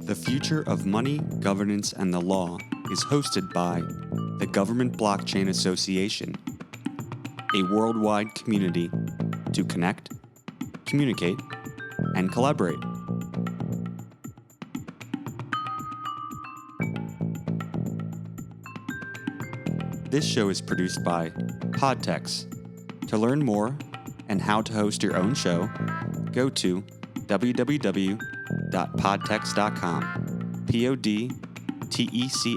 The Future of Money, Governance, and the Law is hosted by the Government Blockchain Association, a worldwide community to connect, communicate, and collaborate. This show is produced by Podtex. To learn more and how to host your own show, go to www.podtex.com.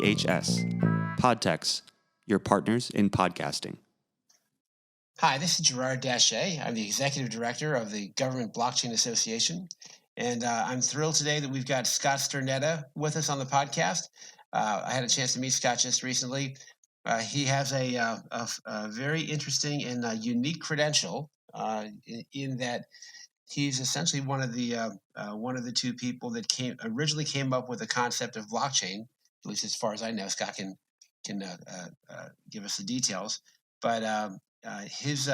Podtechs. Podtex, your partners in podcasting. Hi, this is Gerard Daché. I'm the Executive Director of the Government Blockchain Association. And I'm thrilled today that we've got Scott Stornetta with us on the podcast. I had a chance to meet Scott just recently. He has a very interesting and unique credential in that he's essentially one of the two people that originally came up with the concept of blockchain. At least as far as I know, Scott can give us the details. But his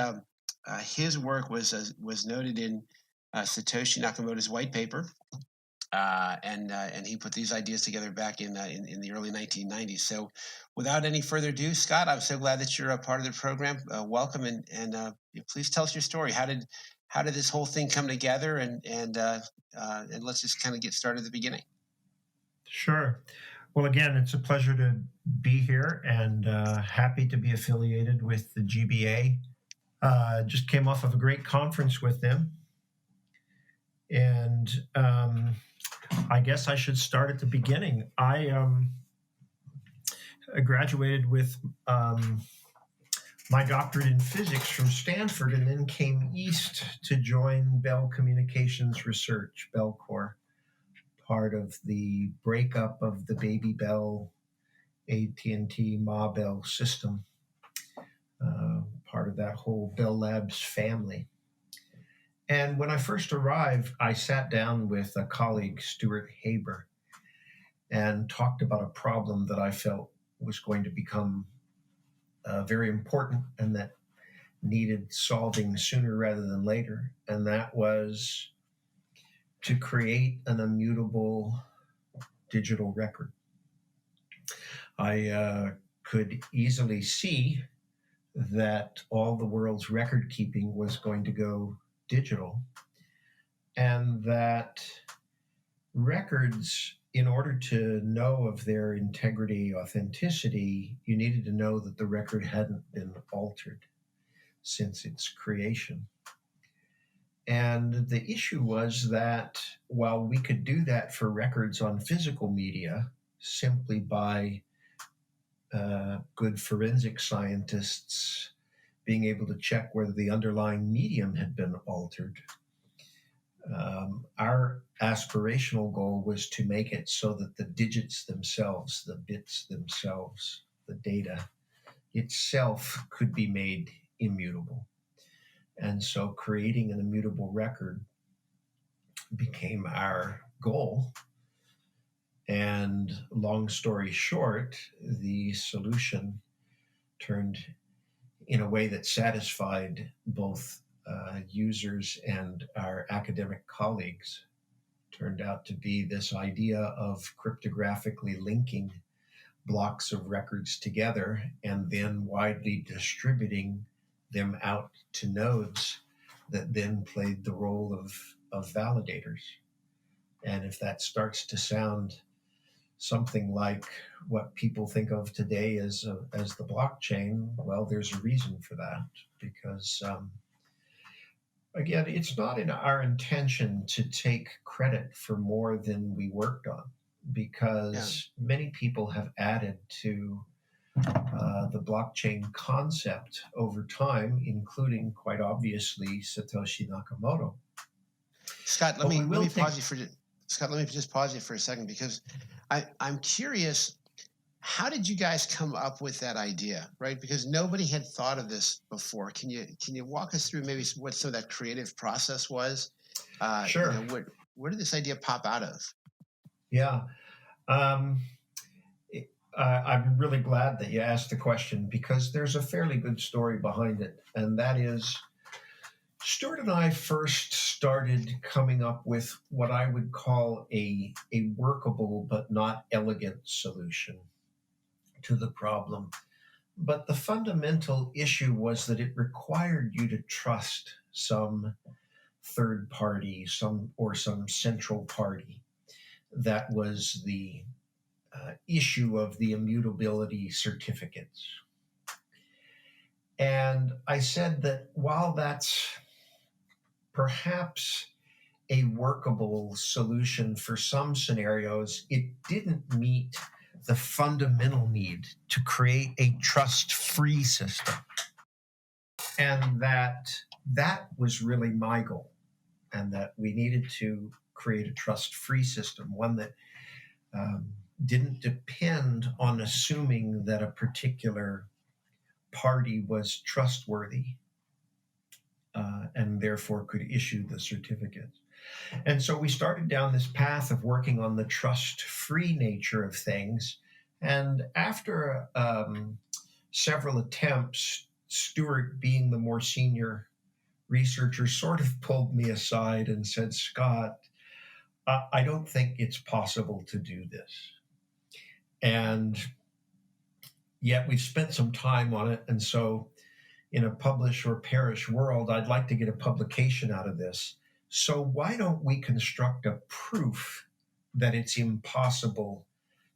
work was noted in Satoshi Nakamoto's white paper, and he put these ideas together back in the early 1990s. So, without any further ado, Scott, I'm so glad that you're a part of the program. Welcome, and please tell us your story. How did this whole thing come together? And let's just kind of get started at the beginning. Sure. Well, again, it's a pleasure to be here and happy to be affiliated with the GBA. Just came off of a great conference with them. And I guess I should start at the beginning. I graduated with my doctorate in physics from Stanford and then came east to join Bell Communications Research, Bellcore, part of the breakup of the Baby Bell, AT&T, Ma Bell system, part of that whole Bell Labs family. And when I first arrived, I sat down with a colleague, Stuart Haber, and talked about a problem that I felt was going to become very important and that needed solving sooner rather than later. And that was to create an immutable digital record. I could easily see that all the world's record keeping was going to go digital, and that records, in order to know of their integrity, authenticity, you needed to know that the record hadn't been altered since its creation. And the issue was that while we could do that for records on physical media simply by good forensic scientists being able to check whether the underlying medium had been altered, our aspirational goal was to make it so that the digits themselves, the bits themselves, the data itself could be made immutable. And so creating an immutable record became our goal. And long story short, the solution turned in a way that satisfied both users and our academic colleagues, turned out to be this idea of cryptographically linking blocks of records together and then widely distributing them out to nodes that then played the role of validators. And if that starts to sound something like what people think of today as the blockchain, well, there's a reason for that, because again, it's not in our intention to take credit for more than we worked on, because many people have added to the blockchain concept over time, including, quite obviously, Satoshi Nakamoto. Scott, let me pause you for a second, because I'm curious, how did you guys come up with that idea, right? Because nobody had thought of this before. Can you walk us through maybe what some of that creative process was? Sure. Where did this idea pop out of? Yeah. I'm really glad that you asked the question, because there's a fairly good story behind it. And that is, Stuart and I first started coming up with what I would call a workable but not elegant solution to the problem. But the fundamental issue was that it required you to trust some third party, some central party. That was the issue of the immutability certificates. And I said that while that's perhaps a workable solution for some scenarios, it didn't meet the fundamental need to create a trust-free system. And that was really my goal, and that we needed to create a trust-free system, one that didn't depend on assuming that a particular party was trustworthy and therefore could issue the certificates. And so we started down this path of working on the trust-free nature of things. And after several attempts, Stuart, being the more senior researcher, sort of pulled me aside and said, "Scott, I don't think it's possible to do this." And yet we've spent some time on it. And so in a publish or perish world, I'd like to get a publication out of this. So why don't we construct a proof that it's impossible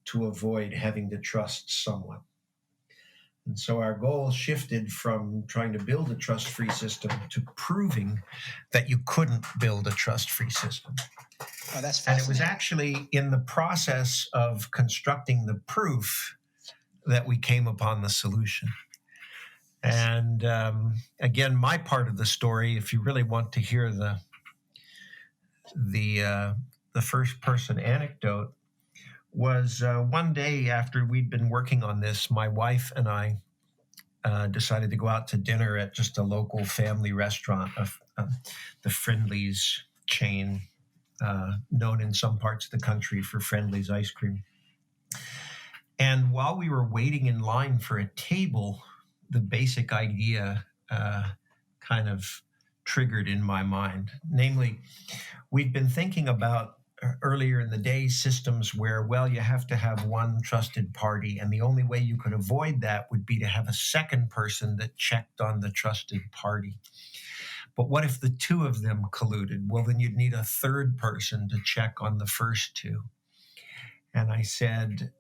to avoid having to trust someone? And so our goal shifted from trying to build a trust-free system to proving that you couldn't build a trust-free system. Oh, that's fascinating. And it was actually in the process of constructing the proof that we came upon the solution. And again, my part of the story, if you really want to hear the first person anecdote, was one day after we'd been working on this, my wife and I decided to go out to dinner at just a local family restaurant, the Friendly's chain, known in some parts of the country for Friendly's ice cream. And while we were waiting in line for a table, the basic idea kind of triggered in my mind. Namely, we'd been thinking about earlier in the day systems where, well, you have to have one trusted party, and the only way you could avoid that would be to have a second person that checked on the trusted party. But what if the two of them colluded? Well, then you'd need a third person to check on the first two. And I said,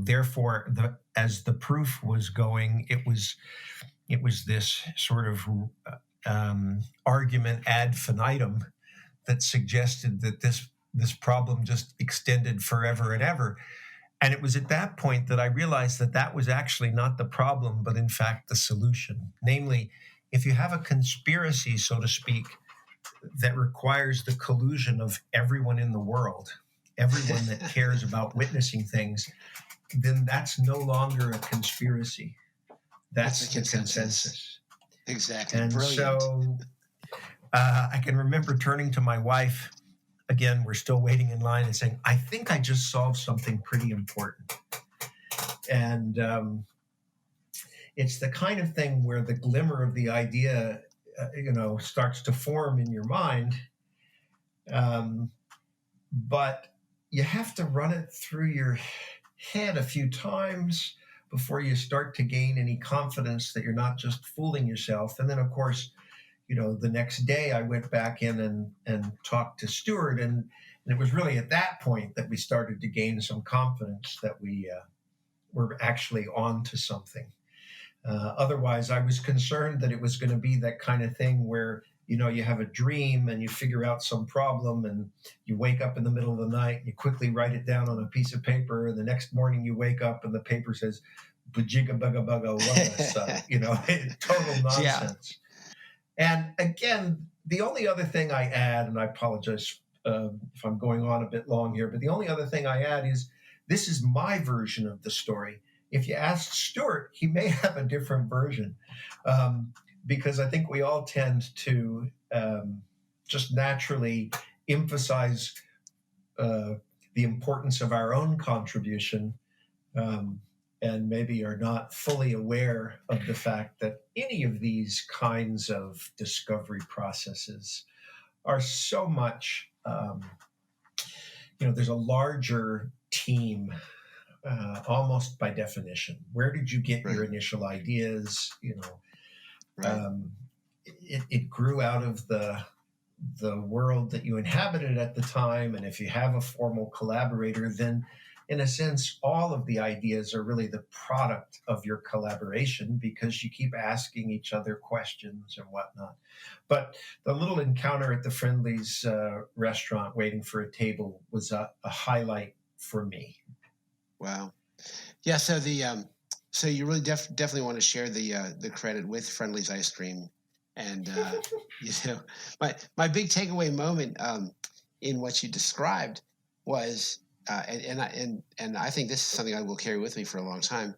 therefore, as the proof was going, it was this sort of argument ad infinitum that suggested that this problem just extended forever and ever. And it was at that point that I realized that was actually not the problem, but in fact the solution. Namely, if you have a conspiracy, so to speak, that requires the collusion of everyone in the world, everyone that cares about witnessing things, then that's no longer a conspiracy. That's the consensus. Exactly. And brilliant. So I can remember turning to my wife, again, we're still waiting in line, and saying, "I think I just solved something pretty important." And it's the kind of thing where the glimmer of the idea, starts to form in your mind. But you have to run it through your head a few times before you start to gain any confidence that you're not just fooling yourself. And then, of course, the next day I went back in and talked to Stuart, and it was really at that point that we started to gain some confidence that we were actually on to something. Otherwise, I was concerned that it was going to be that kind of thing where, you have a dream and you figure out some problem, and you wake up in the middle of the night and you quickly write it down on a piece of paper, and the next morning you wake up and the paper says, "Bajigga bugga bugga wugga," total nonsense. Yeah. And again, the only other thing I add, and I apologize if I'm going on a bit long here, but the only other thing I add is this is my version of the story. If you ask Stuart, he may have a different version, because I think we all tend to just naturally emphasize the importance of our own contribution and maybe are not fully aware of the fact that any of these kinds of discovery processes are so much, there's a larger team almost by definition. Where did you get your initial ideas? It grew out of the world that you inhabited at the time. And if you have a formal collaborator, then in a sense, all of the ideas are really the product of your collaboration because you keep asking each other questions and whatnot. But the little encounter at the Friendly's restaurant waiting for a table was a highlight for me. Wow. Yeah. So so you really definitely want to share the credit with Friendly's ice cream. And my big takeaway moment in what you described was, and I think this is something I will carry with me for a long time.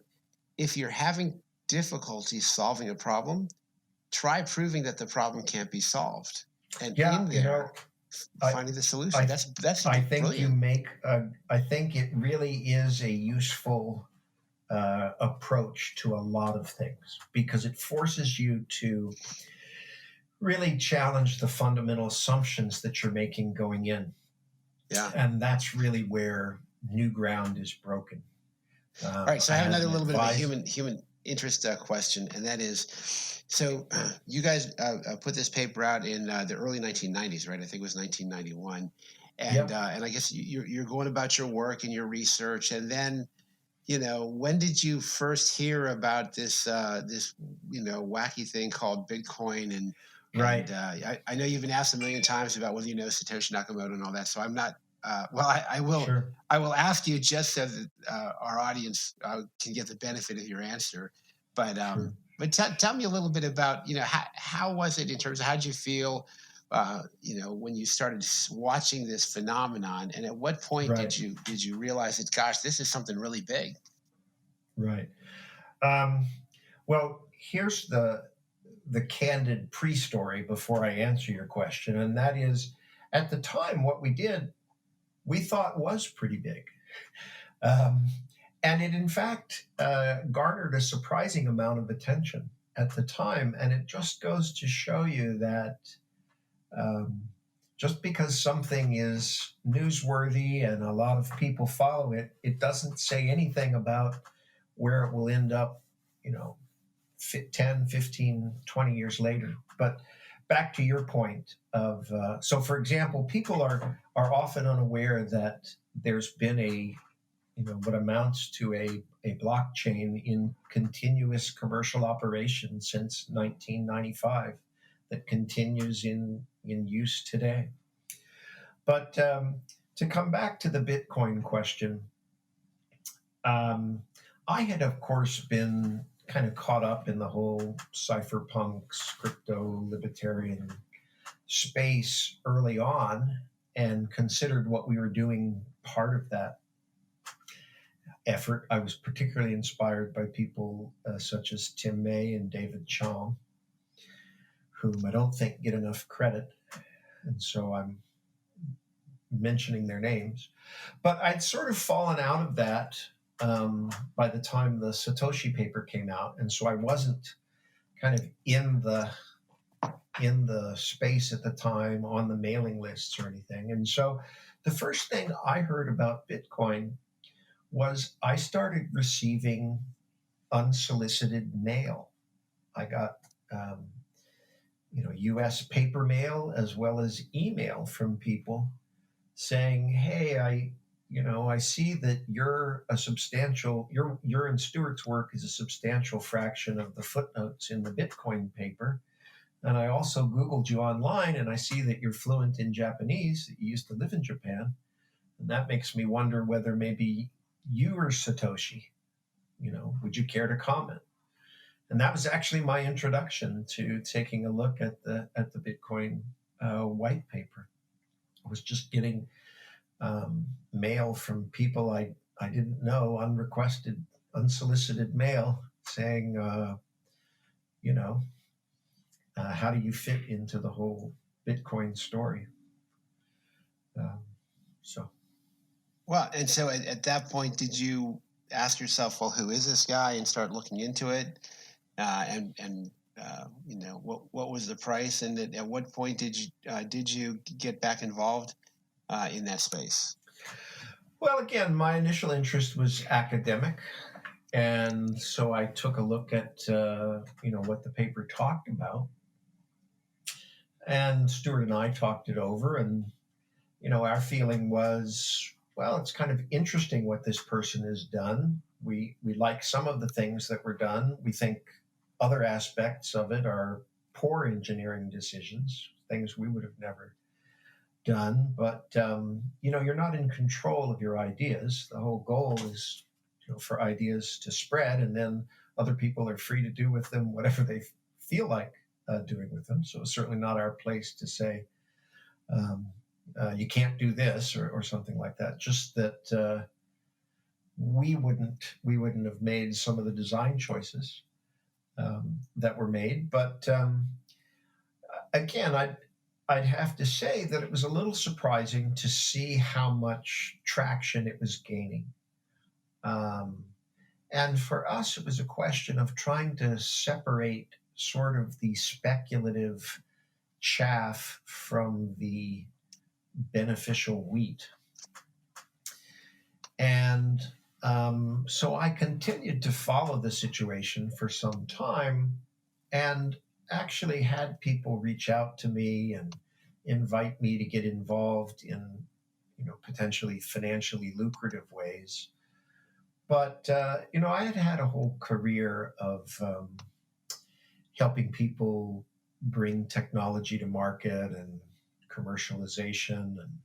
If you're having difficulty solving a problem, try proving that the problem can't be solved, and finding the solution. That's I think brilliant. I think it really is a useful approach to a lot of things because it forces you to really challenge the fundamental assumptions that you're making going in. Yeah. And that's really where new ground is broken. All right. So I have another little bit of a human interest question, and that is, so you guys put this paper out in the early 1990s, right? I think it was 1991. And and I guess you're going about your work and your research, and then, when did you first hear about this wacky thing called Bitcoin? And right. And I know you've been asked a million times about whether you know Satoshi Nakamoto and all that. So I'm not. I will. Sure. I will ask you just so that our audience can get the benefit of your answer. But Sure. but tell me a little bit about how was it in terms of how did you feel when you started watching this phenomenon, and at what point did you realize that, gosh, this is something really big? Right. Well, here's the candid pre-story before I answer your question, and that is, at the time, what we did, we thought was pretty big. And it, in fact, garnered a surprising amount of attention at the time. And it just goes to show you that just because something is newsworthy and a lot of people follow it, it doesn't say anything about where it will end up, 10, 15, 20 years later. But back to your point of, so for example, people are often unaware that there's been what amounts to a blockchain in continuous commercial operation since 1995 that continues in use today. But to come back to the Bitcoin question, I had, of course, been kind of caught up in the whole cypherpunks, crypto libertarian space early on and considered what we were doing part of that effort. I was particularly inspired by people such as Tim May and David Chong, whom I don't think get enough credit, and so I'm mentioning their names. But I'd sort of fallen out of that by the time the Satoshi paper came out, and so I wasn't kind of in the space at the time on the mailing lists or anything. And so the first thing I heard about Bitcoin was I started receiving unsolicited mail. I got U.S. paper mail as well as email from people saying, "Hey, I see that your and Stuart's work is a substantial fraction of the footnotes in the Bitcoin paper. And I also Googled you online, and I see that you're fluent in Japanese, that you used to live in Japan. And that makes me wonder whether maybe you were Satoshi. Would you care to comment?" And that was actually my introduction to taking a look at the Bitcoin white paper. I was just getting mail from people I didn't know, unrequested, unsolicited mail saying, how do you fit into the whole Bitcoin story? Well, and so at that point, did you ask yourself, well, who is this guy, and start looking into it, what was the price, and at what point did you get back involved in that space? Well, again, my initial interest was academic, and so I took a look at what the paper talked about, and Stuart and I talked it over, and our feeling was, well, it's kind of interesting what this person has done. We like some of the things that were done. We think other aspects of it are poor engineering decisions, things we would have never done. But you're not in control of your ideas. The whole goal is for ideas to spread, and then other people are free to do with them whatever they feel like doing with them. So it's certainly not our place to say you can't do this or something like that. Just that we wouldn't have made some of the design choices that were made. But again, I'd have to say that it was a little surprising to see how much traction it was gaining. And for us, it was a question of trying to separate sort of the speculative chaff from the beneficial wheat. And so I continued to follow the situation for some time, and actually had people reach out to me and invite me to get involved in potentially financially lucrative ways. But I had a whole career of helping people bring technology to market and commercialization and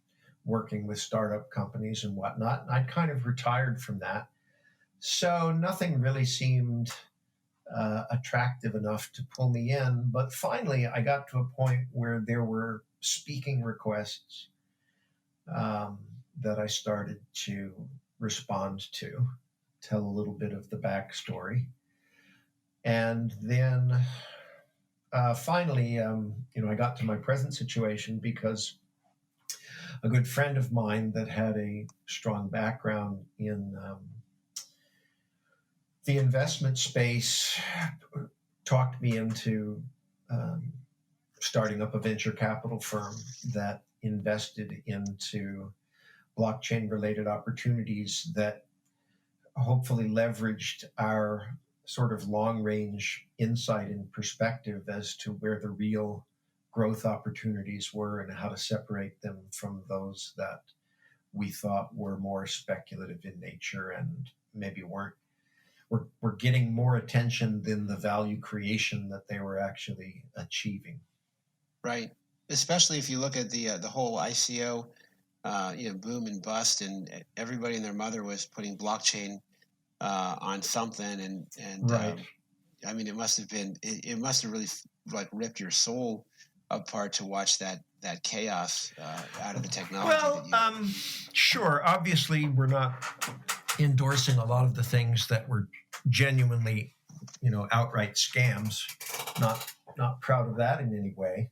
working with startup companies and whatnot. And I'd kind of retired from that. So nothing really seemed attractive enough to pull me in. But finally, I got to a point where there were speaking requests that I started to respond to, tell a little bit of the backstory. And then finally, I got to my present situation because a good friend of mine that had a strong background in the investment space talked me into starting up a venture capital firm that invested into blockchain-related opportunities that hopefully leveraged our sort of long-range insight and perspective as to where the real growth opportunities were and how to separate them from those that we thought were more speculative in nature and maybe were getting more attention than the value creation that they were actually achieving. Right. Especially if you look at the whole ICO boom and bust, and everybody and their mother was putting blockchain on something, and right. it must have really like ripped your soul apart to watch that chaos out of the technology. Well, sure. Obviously, we're not endorsing a lot of the things that were genuinely, outright scams. Not proud of that in any way.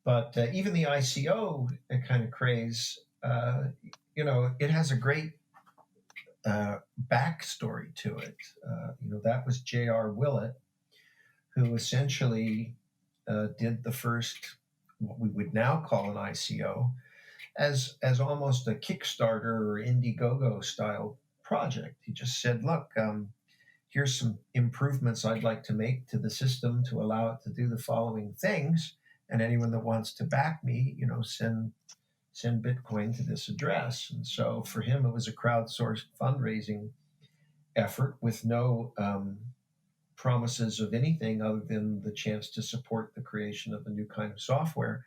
But even the ICO kind of craze, it has a great backstory to it. That was J.R. Willett, who essentially did the first, what we would now call an ICO, as almost a Kickstarter or Indiegogo style project. He just said, look, here's some improvements I'd like to make to the system to allow it to do the following things. And anyone that wants to back me, send Bitcoin to this address. And so for him, it was a crowdsourced fundraising effort with no promises of anything other than the chance to support the creation of a new kind of software.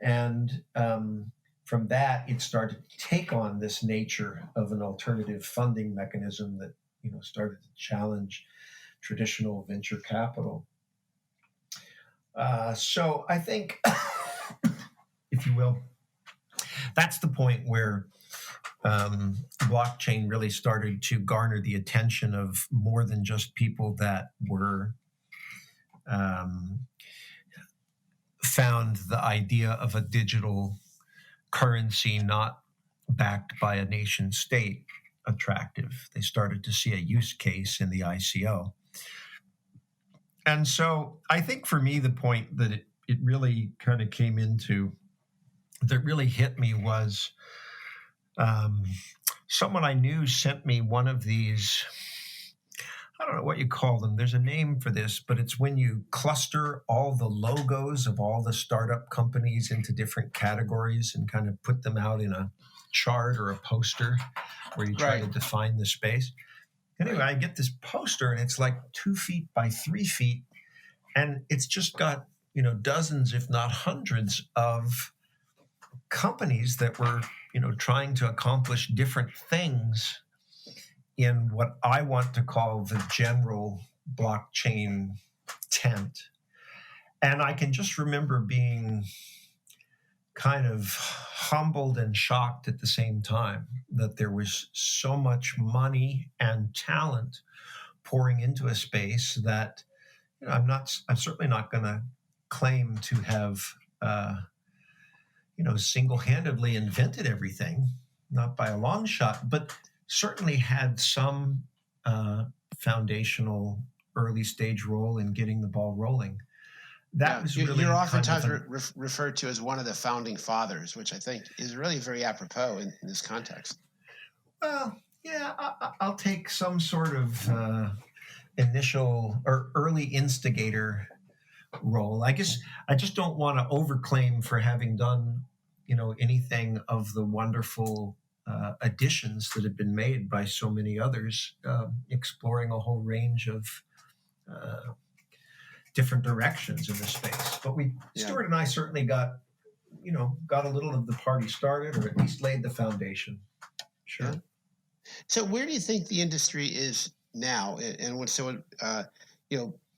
And from that, it started to take on this nature of an alternative funding mechanism that started to challenge traditional venture capital. So I think, if you will, that's the point where blockchain really started to garner the attention of more than just people that were found the idea of a digital currency not backed by a nation state attractive. They started to see a use case in the ICO. And so I think for me, the point that it really kind of came into, that really hit me was someone I knew sent me one of these, I don't know what you call them. There's a name for this, but it's when you cluster all the logos of all the startup companies into different categories and kind of put them out in a chart or a poster where you try to define the space. Anyway, I get this poster and it's like 2 feet by 3 feet. And it's just got, dozens, if not hundreds of companies that were, trying to accomplish different things in what I want to call the general blockchain tent. And I can just remember being kind of humbled and shocked at the same time that there was so much money and talent pouring into a space that I'm certainly not going to claim to have single-handedly invented everything, not by a long shot, but certainly had some foundational early stage role in getting the ball rolling. That was really you're oftentimes referred to as one of the founding fathers, which I think is really very apropos in this context. Well, yeah, I'll take some sort of initial or early instigator role. I guess I just don't want to overclaim for having done, anything of the wonderful additions that have been made by so many others, exploring a whole range of different directions in this space. But Stuart and I certainly got a little of the party started, or at least laid the foundation. Sure. Yeah. So where do you think the industry is now?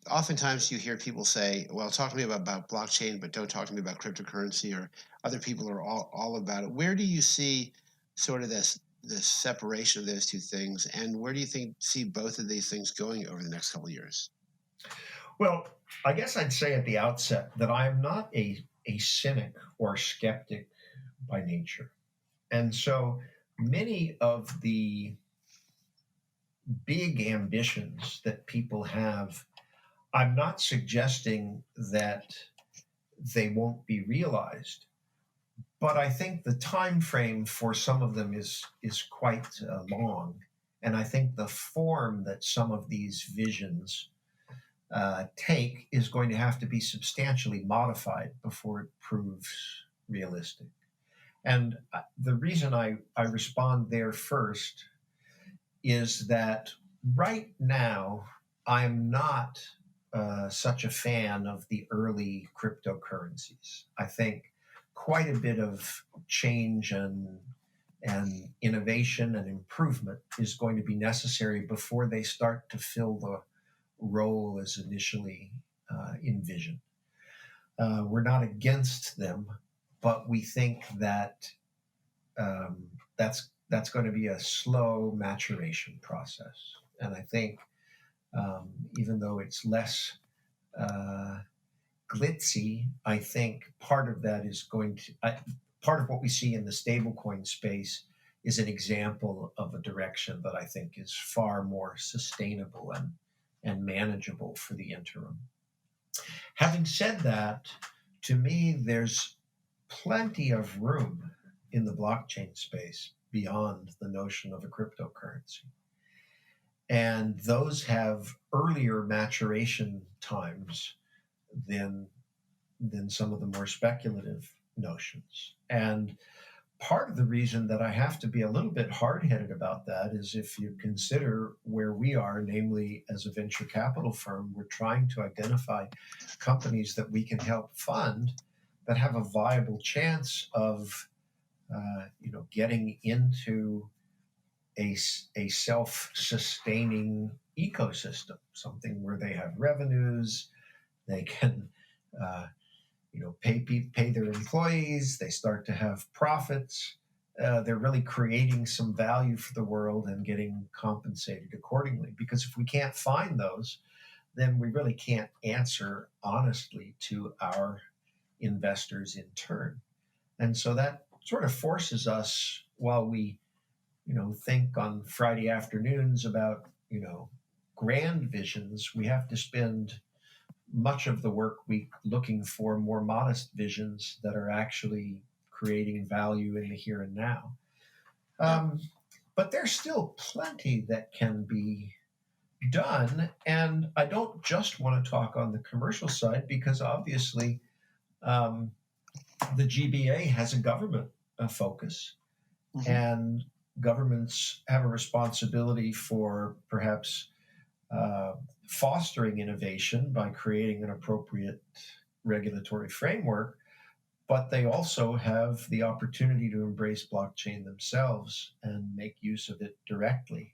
Oftentimes you hear people say, well, talk to me about blockchain, but don't talk to me about cryptocurrency, or other people are all about it. Where do you see sort of this separation of those two things, and where do you see both of these things going over the next couple of years? Well, I guess I'd say at the outset that I'm not a cynic or skeptic by nature. And so many of the big ambitions that people have, I'm not suggesting that they won't be realized, but I think the time frame for some of them is quite long, and I think the form that some of these visions take is going to have to be substantially modified before it proves realistic. And the reason I respond there first is that right now I'm not such a fan of the early cryptocurrencies. I think quite a bit of change and innovation and improvement is going to be necessary before they start to fill the role as initially envisioned. We're not against them, but we think that that's going to be a slow maturation process. And I think even though it's less glitzy, I think part of that is part of what we see in the stablecoin space is an example of a direction that I think is far more sustainable and manageable for the interim. Having said that, to me, there's plenty of room in the blockchain space beyond the notion of a cryptocurrency. And those have earlier maturation times than some of the more speculative notions. And part of the reason that I have to be a little bit hard-headed about that is if you consider where we are, namely as a venture capital firm, we're trying to identify companies that we can help fund that have a viable chance of getting into a self-sustaining ecosystem, something where they have revenues, they can pay their employees, they start to have profits, they're really creating some value for the world and getting compensated accordingly. Because if we can't find those, then we really can't answer honestly to our investors in turn. And so that sort of forces us, while we think on Friday afternoons about, grand visions. We have to spend much of the work week looking for more modest visions that are actually creating value in the here and now. But there's still plenty that can be done. And I don't just want to talk on the commercial side because obviously um, the GBA has a government focus, and governments have a responsibility for perhaps fostering innovation by creating an appropriate regulatory framework, but they also have the opportunity to embrace blockchain themselves and make use of it directly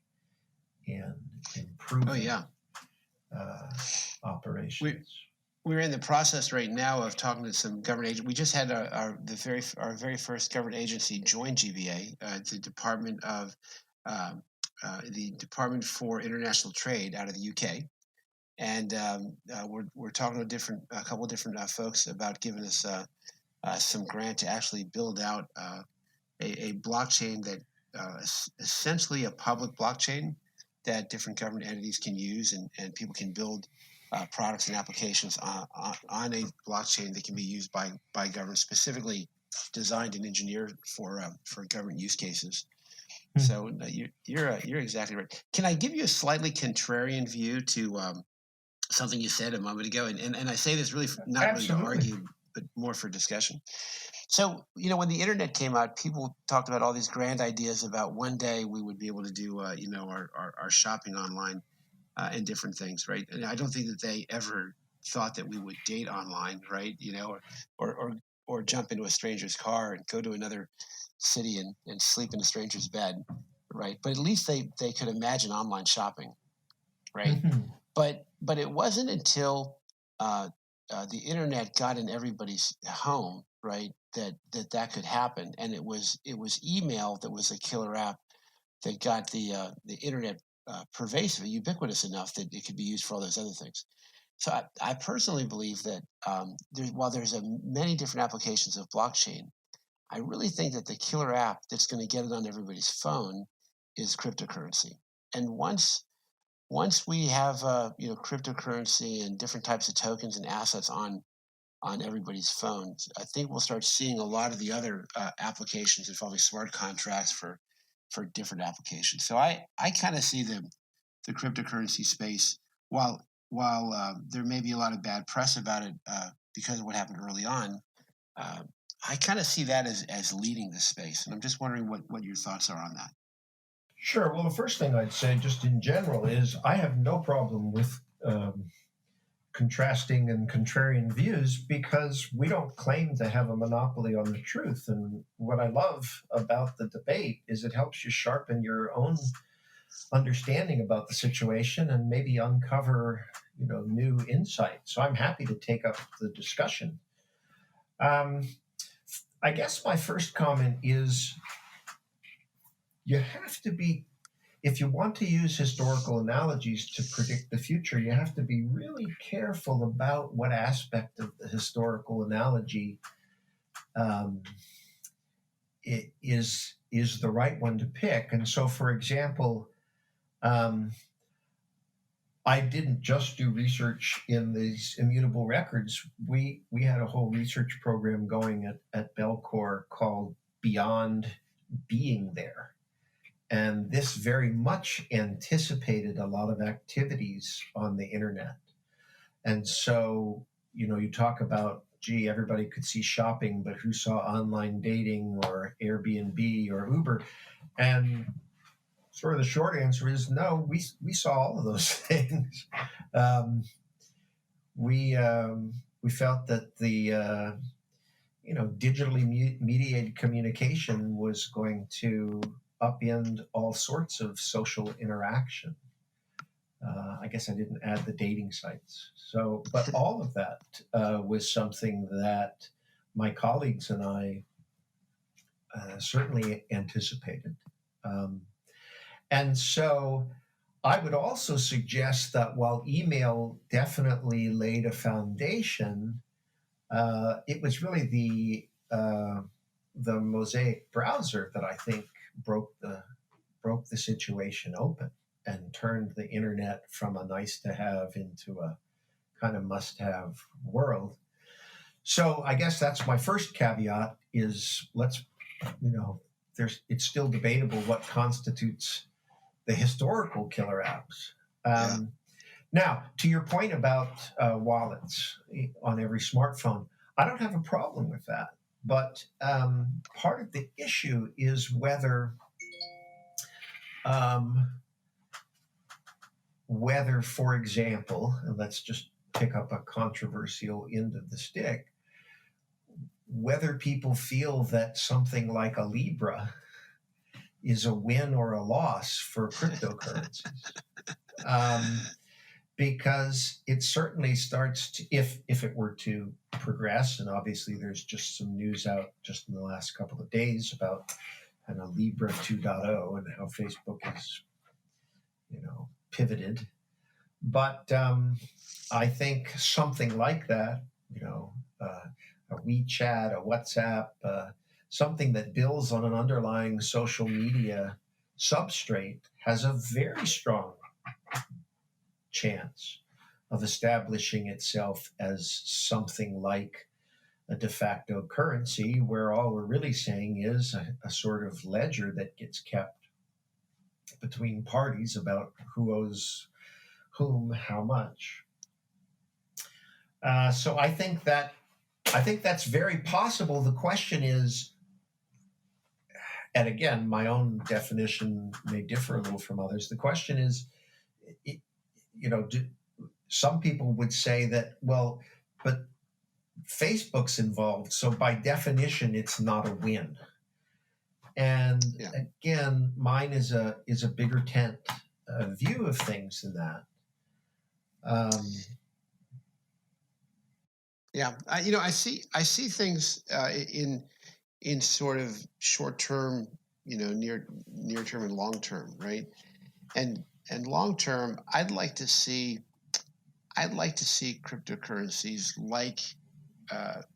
in improving operations. We're in the process right now of talking to some government agents. We just had our very first government agency join GBA, the Department for International Trade out of the UK, and we're talking to a couple of different folks about giving us some grant to actually build out a blockchain that essentially a public blockchain that different government entities can use, and people can build products and applications on a blockchain that can be used by government, specifically designed and engineered for government use cases. So you're exactly right. Can I give you a slightly contrarian view to something you said a moment ago? And I say this really not really to argue, but more for discussion. So, when the internet came out, people talked about all these grand ideas about one day we would be able to do, our shopping online and different things, right? And I don't think that they ever thought that we would date online, right? Or jump into a stranger's car and go to another city and sleep in a stranger's bed, right? But at least they could imagine online shopping, right? But it wasn't until the internet got in everybody's home, right, that could happen. And it was email that was a killer app that got the internet pervasive, ubiquitous enough that it could be used for all those other things. So I personally believe that while there's many different applications of blockchain, I really think that the killer app that's going to get it on everybody's phone is cryptocurrency. And once we have cryptocurrency and different types of tokens and assets on everybody's phones, I think we'll start seeing a lot of the other applications involving smart contracts for different applications. So I kind of see the cryptocurrency space, while there may be a lot of bad press about it because of what happened early on, I kind of see that as leading the space. And I'm just wondering what your thoughts are on that. Sure. Well, the first thing I'd say, just in general, is I have no problem with contrasting and contrarian views because we don't claim to have a monopoly on the truth. And what I love about the debate is it helps you sharpen your own understanding about the situation and maybe uncover, new insights. So I'm happy to take up the discussion. I guess my first comment is you have to be, if you want to use historical analogies to predict the future, you have to be really careful about what aspect of the historical analogy is the right one to pick. And so, for example, I didn't just do research in these immutable records. We had a whole research program going at Belcor called Beyond Being There. And this very much anticipated a lot of activities on the internet. And so, you talk about, gee, everybody could see shopping, but who saw online dating or Airbnb or Uber? And sort of the short answer is no, we saw all of those things. We felt that the digitally mediated communication was going to upend all sorts of social interaction. I guess I didn't add the dating sites. So, but all of that was something that my colleagues and I certainly anticipated. And so I would also suggest that while email definitely laid a foundation, it was really the Mosaic browser that I think broke the broke the situation open and turned the internet from a nice to have into a kind of must have world. So I guess that's my first caveat is it's still debatable what constitutes the historical killer apps. Now, to your point about wallets on every smartphone, I don't have a problem with that. But part of the issue is whether, for example, and let's just pick up a controversial end of the stick, whether people feel that something like a Libra is a win or a loss for cryptocurrencies. Because it certainly starts to, if it were to progress, and obviously there's just some news out just in the last couple of days about kind of Libra 2.0 and how Facebook is, pivoted. But I think something like that, a WeChat, a WhatsApp, something that builds on an underlying social media substrate has a very strong chance of establishing itself as something like a de facto currency, where all we're really saying is a sort of ledger that gets kept between parties about who owes whom how much. So I think that's very possible. The question is, and again, my own definition may differ a little from others. The question is, some people would say that, well, but Facebook's involved, so by definition, it's not a win. And again, mine is a bigger tent view of things than that. I see things in sort of short term, near term and long term, right? And long term, I'd like to see cryptocurrencies like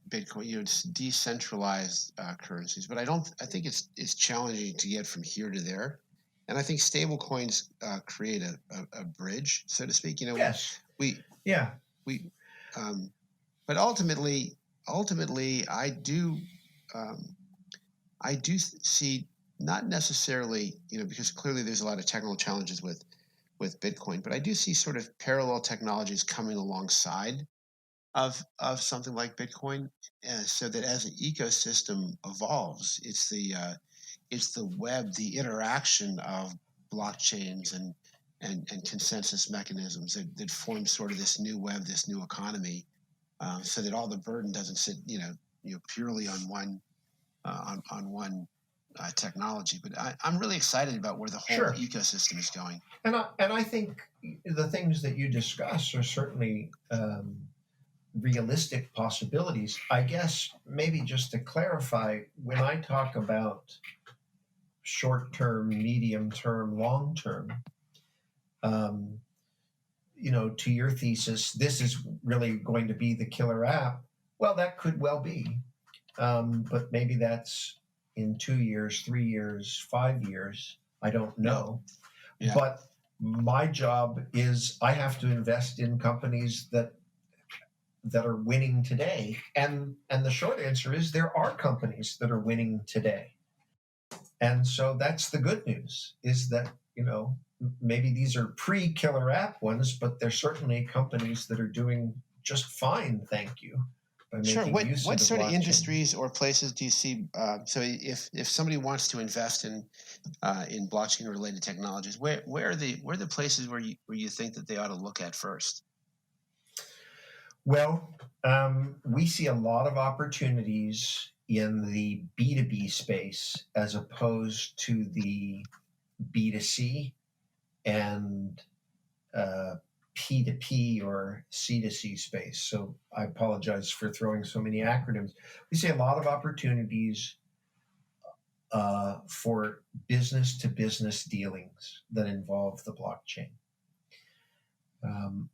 Bitcoin, decentralized currencies. But I think it's challenging to get from here to there. And I think stable coins create a bridge, so to speak. Yes. But ultimately, I do see, not necessarily, because clearly there's a lot of technical challenges with Bitcoin, but I do see sort of parallel technologies coming alongside of something like Bitcoin, so that as an ecosystem evolves, it's the web, the interaction of blockchains and consensus mechanisms that form sort of this new web, this new economy, so that all the burden doesn't sit, purely on one technology. But I'm really excited about where the whole ecosystem is going. And I think the things that you discuss are certainly realistic possibilities. I guess maybe just to clarify, when I talk about short-term, medium-term, long-term, to your thesis, this is really going to be the killer app. Well, that could well be. But maybe that's in 2 years, 3 years, 5 years. I don't know. Yeah. But my job is I have to invest in companies that are winning today. And the short answer is there are companies that are winning today. And so that's the good news, is that, maybe these are pre-killer app ones, but they're certainly companies that are doing just fine, thank you. Sure. What sort of industries or places do you see? So if somebody wants to invest in blockchain-related technologies, where are the places where you think that they ought to look at first? Well, we see a lot of opportunities in the B2B space as opposed to the B2C and P2P or C2C space. So I apologize for throwing so many acronyms. We see a lot of opportunities for business-to-business dealings that involve the blockchain.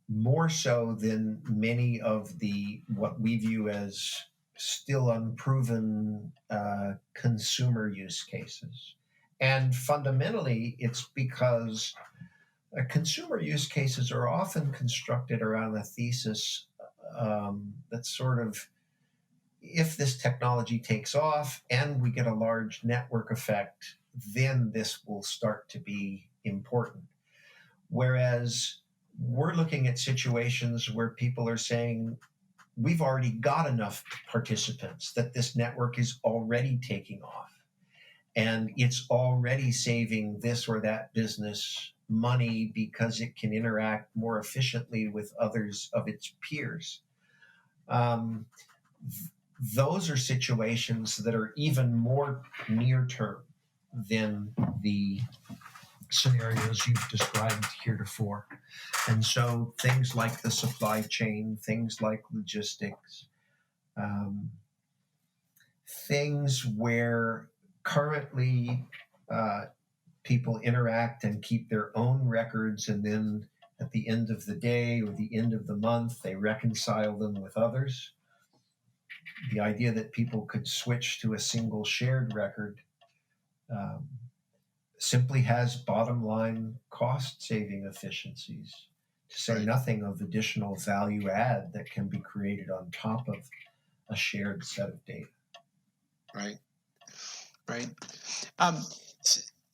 More so than many of what we view as still unproven consumer use cases. And fundamentally, it's because consumer use cases are often constructed around a thesis that's sort of, if this technology takes off and we get a large network effect, then this will start to be important. Whereas we're looking at situations where people are saying, we've already got enough participants that this network is already taking off. And it's already saving this or that business money because it can interact more efficiently with others of its peers. Those are situations that are even more near term than the scenarios you've described heretofore. And so things like the supply chain, things like logistics, things where currently people interact and keep their own records, and then at the end of the day or the end of the month, they reconcile them with others. The idea that people could switch to a single shared record simply has bottom line cost saving efficiencies, to say nothing of additional value add that can be created on top of a shared set of data. Right.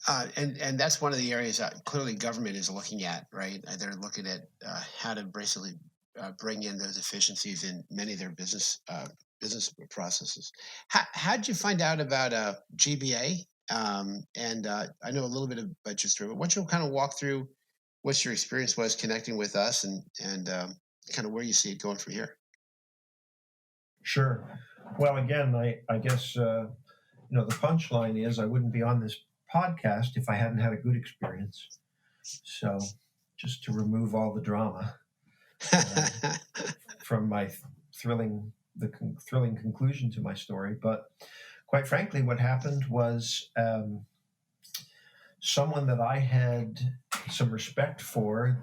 And that's one of the areas that clearly government is looking at, right? They're looking at how to basically bring in those efficiencies in many of their business processes. How did you find out about GBA? And I know a little bit about your story, but why don't you kind of walk through what your experience was connecting with us and kind of where you see it going from here? Sure. Well, again, I guess the punchline is I wouldn't be on this podcast if I hadn't had a good experience. So, just to remove all the drama from my thrilling conclusion to my story, but quite frankly, what happened was someone that I had some respect for,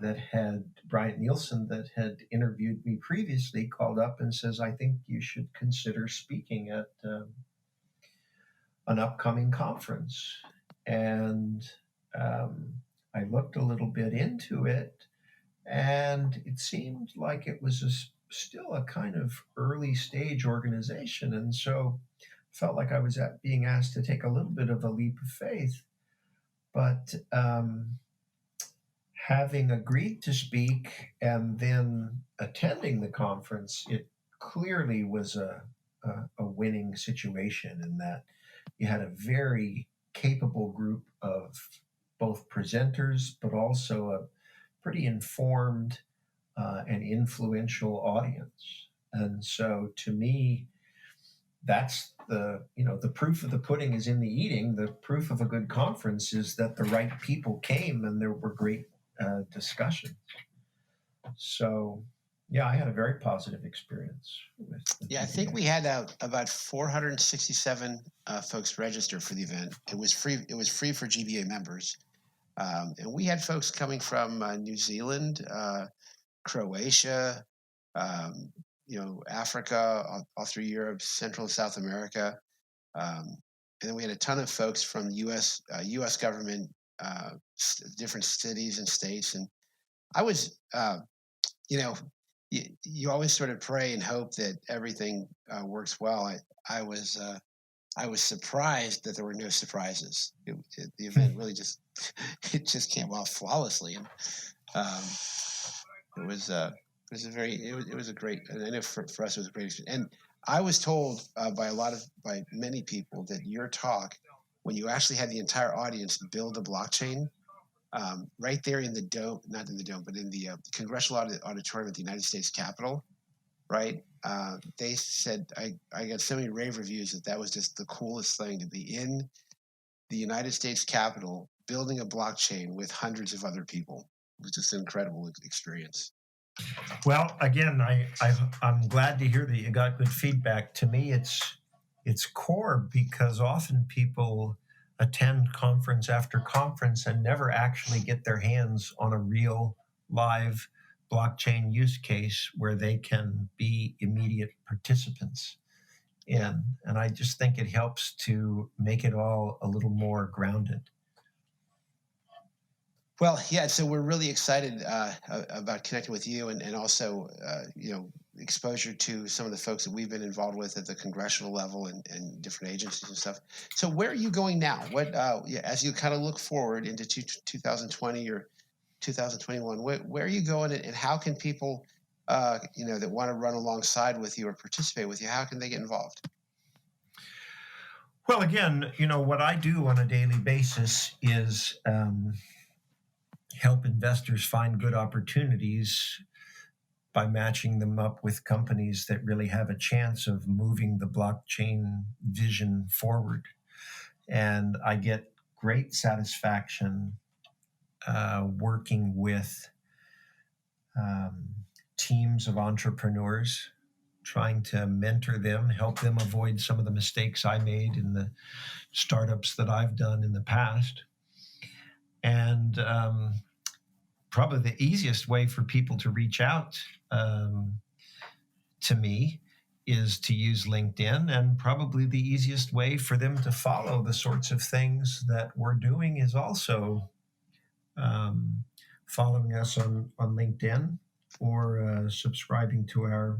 Bryant Nielsen, that had interviewed me previously, called up and says, I think you should consider speaking at an upcoming conference. And I looked a little bit into it, and it seemed like it was still a kind of early stage organization. And so felt like I was being asked to take a little bit of a leap of faith. But having agreed to speak and then attending the conference, it clearly was a winning situation in that you had a very capable group of both presenters, but also a pretty informed and influential audience. And so to me, that's the proof of the pudding is in the eating. The proof of a good conference is that the right people came and there were great discussions. So, yeah, I had a very positive experience with the I think we had about 467 folks register for the event. It was free. It was free for GBA members, and we had folks coming from New Zealand, Croatia, Africa, all through Europe, Central and South America, and then we had a ton of folks from U.S. Government, different cities and states, and I was, you always sort of pray and hope that everything works well. I was surprised that there were no surprises. The event really just came off flawlessly, and it was a great. And I know for us it was a great experience. And I was told by many people that your talk, when you actually had the entire audience build a blockchain. Right there in the dome, not in the dome, but in the Congressional Auditorium at the United States Capitol, right? They said, I got so many rave reviews that was just the coolest thing to be in the United States Capitol building a blockchain with hundreds of other people. It was just an incredible experience. Well, again, I'm glad to hear that you got good feedback. To me, it's core because often people attend conference after conference and never actually get their hands on a real live blockchain use case where they can be immediate participants. in. And I just think it helps to make it all a little more grounded. Well, yeah, so we're really excited about connecting with you and also, exposure to some of the folks that we've been involved with at the congressional level and different agencies and stuff. So where are you going now? What, as you kind of look forward into 2020 or 2021, where are you going and how can people, that want to run alongside with you or participate with you, how can they get involved? Well, again, what I do on a daily basis is help investors find good opportunities by matching them up with companies that really have a chance of moving the blockchain vision forward. And I get great satisfaction working with teams of entrepreneurs, trying to mentor them, help them avoid some of the mistakes I made in the startups that I've done in the past. And probably the easiest way for people to reach out to me is to use LinkedIn, and probably the easiest way for them to follow the sorts of things that we're doing is also following us on LinkedIn or subscribing to our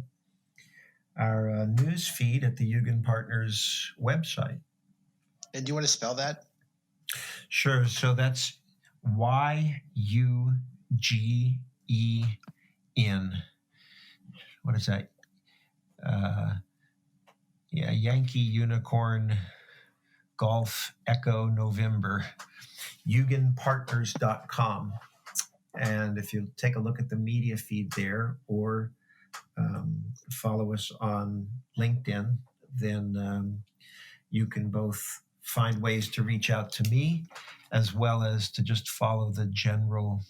news feed at the Yugen Partners website. And do you want to spell that? Sure. So that's YUGEN. What is that? Yankee Unicorn Golf Echo November. YugenPartners.com. And if you take a look at the media feed there or follow us on LinkedIn, then you can both find ways to reach out to me as well as to just follow the general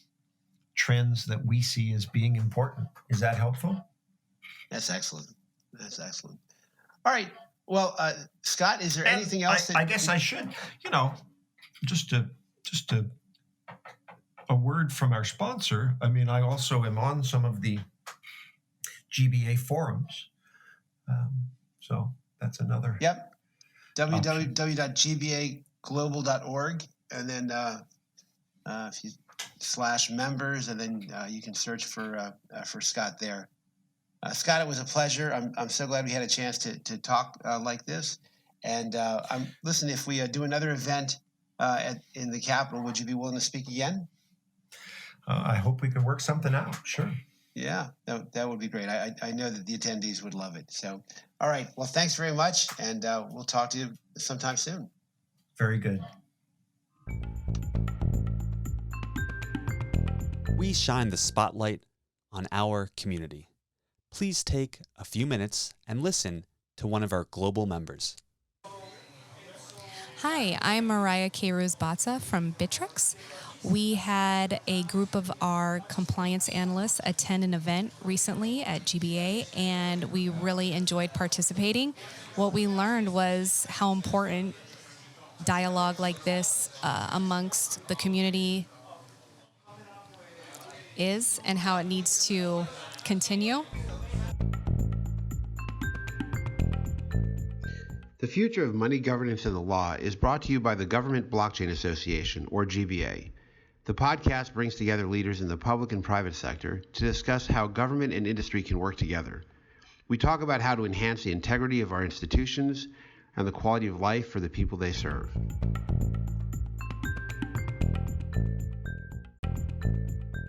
trends that we see as being important. Is that helpful? That's excellent. All right. Well, Scott, is there anything else? I guess I should, just a word from our sponsor. I mean, I also am on some of the GBA forums. So that's another. Yep. www.gbaglobal.org. And then if you /members, and then you can search for Scott there. Scott, it was a pleasure. I'm so glad we had a chance to talk like this. And listen, if we do another event in the Capitol, would you be willing to speak again? I hope we can work something out. Sure. Yeah, that would be great. I know that the attendees would love it. So, all right. Well, thanks very much. And we'll talk to you sometime soon. Very good. We shine the spotlight on our community. Please take a few minutes and listen to one of our global members. Hi, I'm Mariah K-Rose-Batza from Bittrex. We had a group of our compliance analysts attend an event recently at GBA, and we really enjoyed participating. What we learned was how important dialogue like this amongst the community is and how it needs to continue. The Future of Money Governance and the Law is brought to you by the Government Blockchain Association, or GBA. The podcast brings together leaders in the public and private sector to discuss how government and industry can work together. We talk about how to enhance the integrity of our institutions and the quality of life for the people they serve.